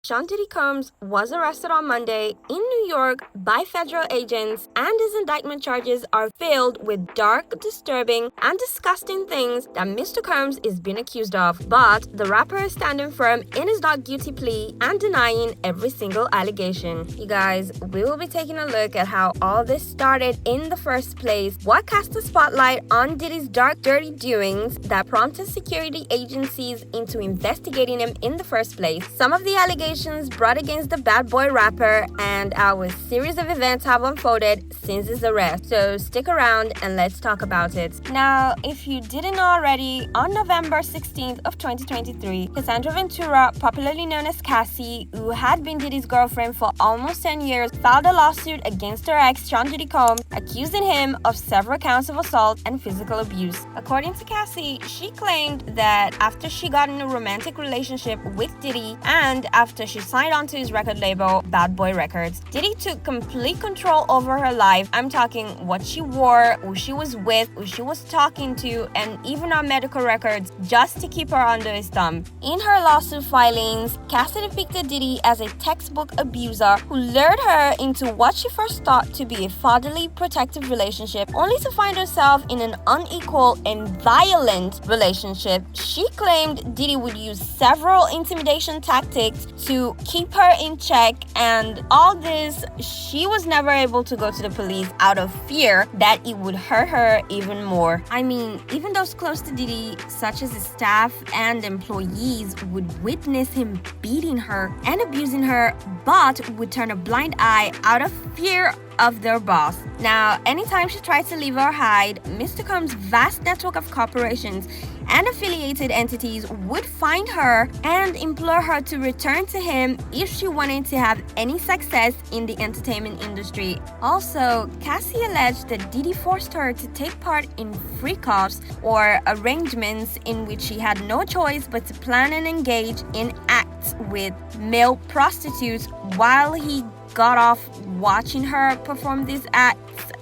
Sean Diddy Combs was arrested on Monday in New York by federal agents, and his indictment charges are filled with dark, disturbing, and disgusting things that Mr. Combs is being accused of. But the rapper is standing firm in his not guilty plea and denying every single allegation. You guys, we will be taking a look at how all this started in the first place, what cast the spotlight on Diddy's dark, dirty doings that prompted security agencies into investigating him in the first place, some of the allegations brought against the bad boy rapper, and how a series of events have unfolded since his arrest. So stick around and let's talk about it. Now, if you didn't know already, on November 16th of 2023, Cassandra Ventura, popularly known as Cassie, who had been Diddy's girlfriend for almost 10 years, filed a lawsuit against her ex, Sean Diddy Combs, accusing him of several counts of assault and physical abuse. According to Cassie, she claimed that after she got in a romantic relationship with Diddy and after she signed on to his record label, Bad Boy Records, Diddy took complete control over her life. I'm talking what she wore, who she was with, who she was talking to, and even her medical records, just to keep her under his thumb. In her lawsuit filings, Cassie depicted Diddy as a textbook abuser who lured her into what she first thought to be a fatherly, protective relationship, only to find herself in an unequal and violent relationship. She claimed Diddy would use several intimidation tactics to keep her in check, and all this, she was never able to go to the police out of fear that it would hurt her even more. I mean, even those close to Diddy, such as his staff and employees, would witness him beating her and abusing her, but would turn a blind eye out of fear of their boss. Now, anytime she tried to leave or hide, Mr. Combs' vast network of corporations and affiliated entities would find her and implore her to return to him if she wanted to have any success in the entertainment industry. Also, Cassie alleged that Diddy forced her to take part in freak-offs or arrangements in which she had no choice but to plan and engage in acts with male prostitutes while he got off watching her perform these acts.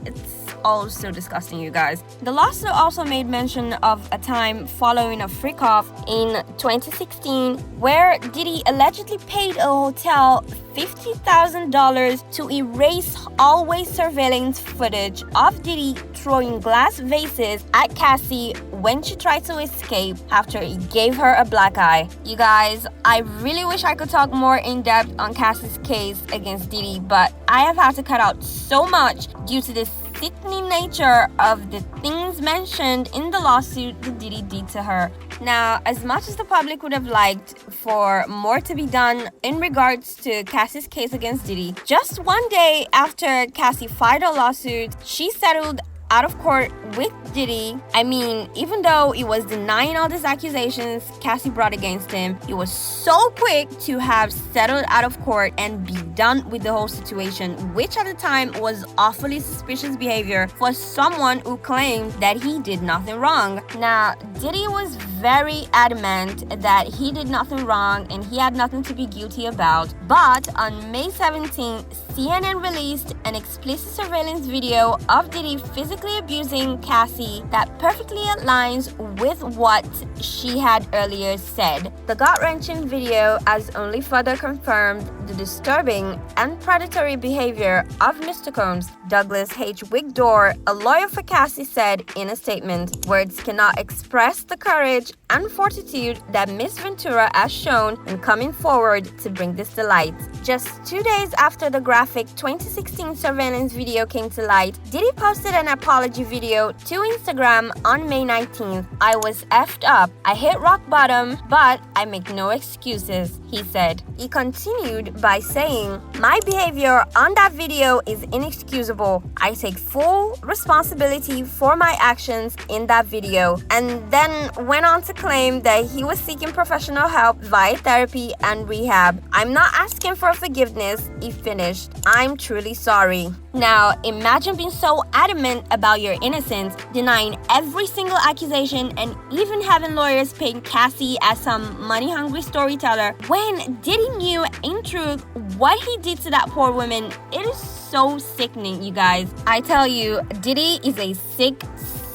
It's all so disgusting, you guys. The lawsuit also made mention of a time following a freak-off in 2016 where Diddy allegedly paid a hotel $50,000 to erase always surveillance footage of Diddy throwing glass vases at Cassie when she tried to escape after he gave her a black eye. You guys, I really wish I could talk more in depth on Cassie's case against Diddy, but I have had to cut out so much due to this sickening nature of the things mentioned in the lawsuit that Diddy did to her. Now, as much as the public would have liked for more to be done in regards to Cassie's case against Diddy, just one day after Cassie filed a lawsuit, she settled out of court with Diddy. I mean, even though he was denying all these accusations Cassie brought against him, he was so quick to have settled out of court and be done with the whole situation, which at the time was awfully suspicious behavior for someone who claimed that he did nothing wrong. Now, Diddy was very adamant that he did nothing wrong and he had nothing to be guilty about. But on May 17th, CNN released an explicit surveillance video of Diddy physically abusing Cassie that perfectly aligns with what she had earlier said. The gut-wrenching video has only further confirmed the disturbing and predatory behavior of Mr. Combs. Douglas H. Wigdor, a lawyer for Cassie, said in a statement, "Words cannot express the courage and fortitude that Miss Ventura has shown in coming forward to bring this to light." Just 2 days after the graphic 2016 surveillance video came to light, Diddy posted an apology video to Instagram on May 19th. "I was effed up. I hit rock bottom, but I make no excuses," he said. He continued by saying, "My behavior on that video is inexcusable. I take full responsibility for my actions in that video," and then went on to claim that he was seeking professional help via therapy and rehab. "I'm not asking for forgiveness," he finished. "I'm truly sorry." Now, imagine being so adamant about your innocence, denying every single accusation, and even having lawyers paint Cassie as some money-hungry storyteller when Diddy knew, in truth, what he did to that poor woman. It is so sickening, you guys. I tell you, Diddy is a sick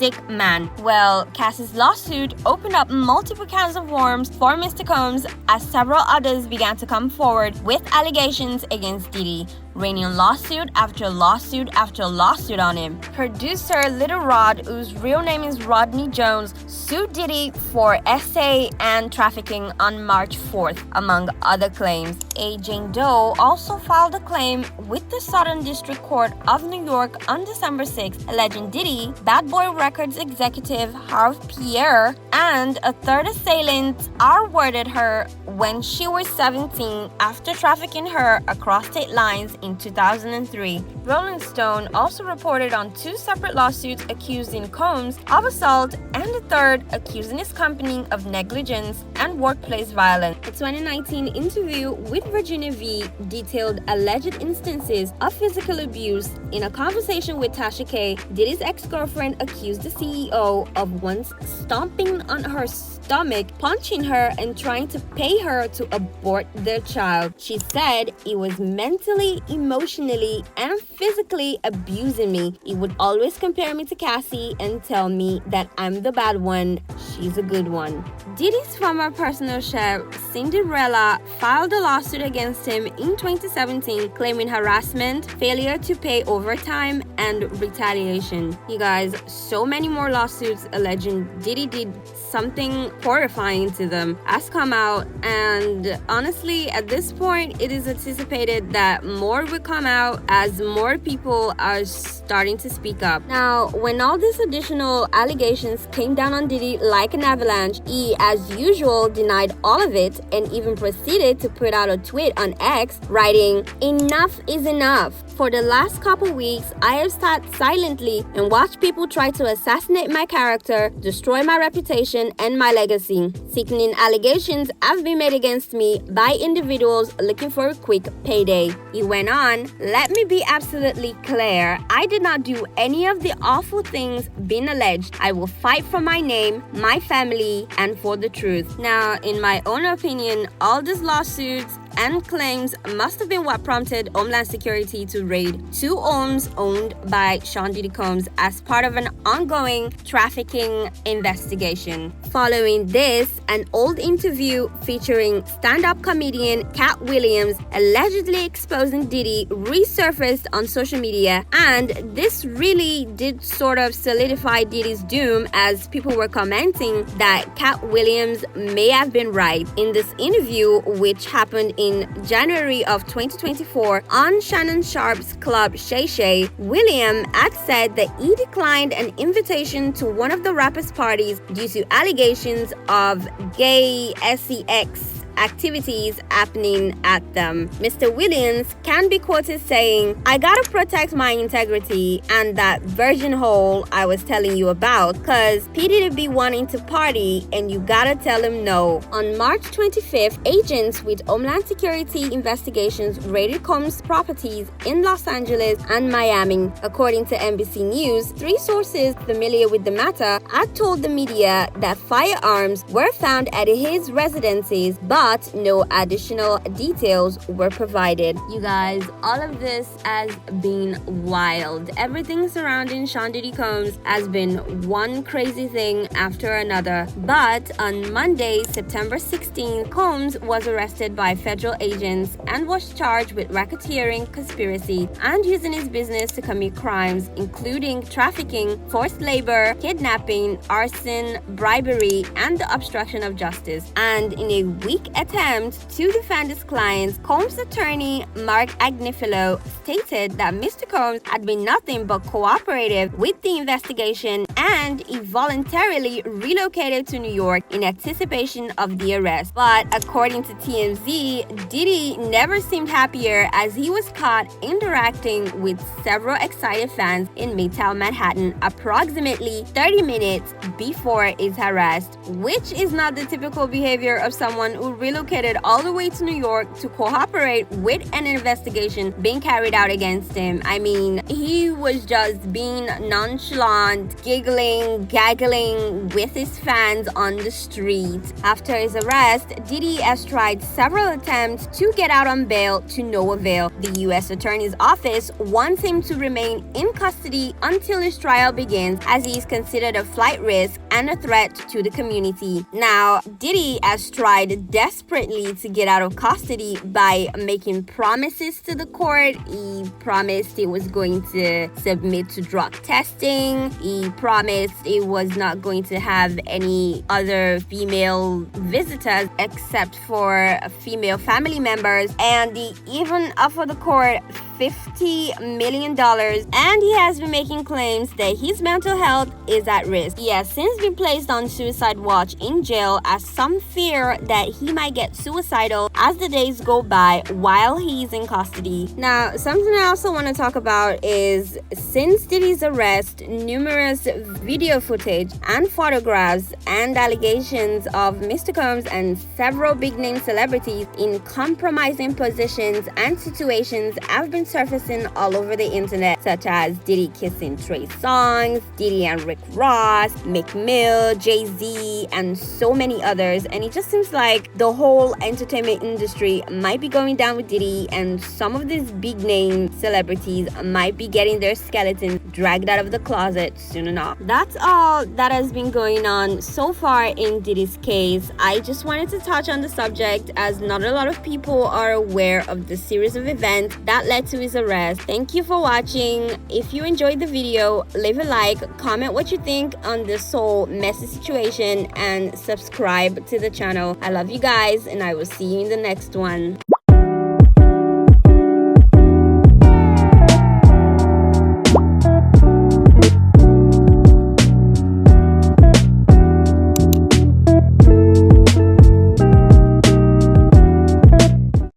sick man. Well, Cassie's lawsuit opened up multiple cans of worms for Mr. Combs as several others began to come forward with allegations against Diddy, raining lawsuit after lawsuit after lawsuit on him. Producer Little Rod, whose real name is Rodney Jones, sued Diddy for SA and trafficking on March 4th, among other claims. A Jane Doe also filed a claim with the Southern District Court of New York on December 6th, alleging Diddy, Bad Boy Records executive Harve Pierre, and a third assailant R-worded her when she was 17 after trafficking her across state lines in 2003. Rolling Stone also reported on two separate lawsuits accusing Combs of assault and a third accusing his company of negligence and workplace violence. A 2019 interview with Virginia V detailed alleged instances of physical abuse. In a conversation with Tasha K, Diddy's ex-girlfriend accused the CEO of once stomping on her stomach, punching her, and trying to pay her to abort their child. She said he was mentally, emotionally, and physically abusing me. He would always compare me to Cassie and tell me that I'm the bad one, she's a good one. Diddy's former personal chef, Cinderella, filed a lawsuit against him in 2017, claiming harassment, failure to pay overtime, and retaliation. You guys, so many more lawsuits alleging Diddy did something horrifying to them has come out, and honestly, at this point, it is anticipated that more will come out as more people are starting to speak up. Now, when all these additional allegations came down on Diddy like an avalanche, he, as usual, denied all of it and even proceeded to put out a tweet on X, writing, "Enough is enough. For the last couple weeks, I have sat silently and watched people try to assassinate my character, destroy my reputation and my legacy. Sickening allegations have been made against me by individuals looking for a quick payday." He went on, "Let me be absolutely clear. I did not do any of the awful things being alleged. I will fight for my name, my family, and for the truth." Now, in my own opinion, all these lawsuits and claims must have been what prompted Homeland Security to raid two homes owned by Sean Diddy Combs as part of an ongoing trafficking investigation. Following this, an old interview featuring stand-up comedian Cat Williams allegedly exposing Diddy resurfaced on social media, and this really did sort of solidify Diddy's doom as people were commenting that Cat Williams may have been right. In this interview, which happened in January of 2024 on Shannon Sharp's club Shay Shay, William had said that he declined an invitation to one of the rapper's parties due to allegations of gay sex activities happening at them. Mr. Williams can be quoted saying, "I gotta protect my integrity and that virgin hole I was telling you about, cause P Diddy be wanting to party and you gotta tell him no." On March 25th, agents with Homeland Security investigations raided Combs' properties in Los Angeles and Miami. According to NBC News, three sources familiar with the matter had told the media that firearms were found at his residences, but no additional details were provided. You guys, all of this has been wild. Everything surrounding Sean Diddy Combs has been one crazy thing after another. But on Monday, September 16th, Combs was arrested by federal agents and was charged with racketeering, conspiracy, and using his business to commit crimes, including trafficking, forced labor, kidnapping, arson, bribery, and the obstruction of justice. And in a weak attempt to defend his clients, Combs' attorney Mark Agnifilo stated that Mr. Combs had been nothing but cooperative with the investigation and he voluntarily relocated to New York in anticipation of the arrest. But according to TMZ, Diddy never seemed happier as he was caught interacting with several excited fans in Midtown Manhattan approximately 30 minutes before his arrest, which is not the typical behavior of someone who relocated all the way to New York to cooperate with an investigation being carried out against him. I mean, he was just being nonchalant, giggling, laughing, giggling with his fans on the street. After his arrest, Diddy has tried several attempts to get out on bail to no avail. The U.S. Attorney's Office wants him to remain in custody until his trial begins, as he is considered a flight risk and a threat to the community. Now, Diddy has tried desperately to get out of custody by making promises to the court. He promised he was going to submit to drug testing. He promised he was not going to have any other female visitors except for female family members, and he even offered the court $50 million, and he has been making claims that his mental health is at risk. He has since been placed on suicide watch in jail, as some fear that he might get suicidal as the days go by while he's in custody. Now, something I also want to talk about is, since Diddy's arrest, numerous video footage and photographs and allegations of Mr. Combs and several big-name celebrities in compromising positions and situations have been surfacing all over the internet, such as Diddy kissing Trey Songz, Diddy and Rick Ross, Meek Mill, Jay-Z, and so many others. And it just seems like the whole entertainment industry might be going down with Diddy, and some of these big name celebrities might be getting their skeletons dragged out of the closet soon enough. That's all that has been going on so far in Diddy's case. I just wanted to touch on the subject, as not a lot of people are aware of the series of events that led to his arrest. Thank you for watching. If you enjoyed the video, leave a like, comment what you think on this whole messy situation, and subscribe to the channel. I love you guys, and I will see you in the next one.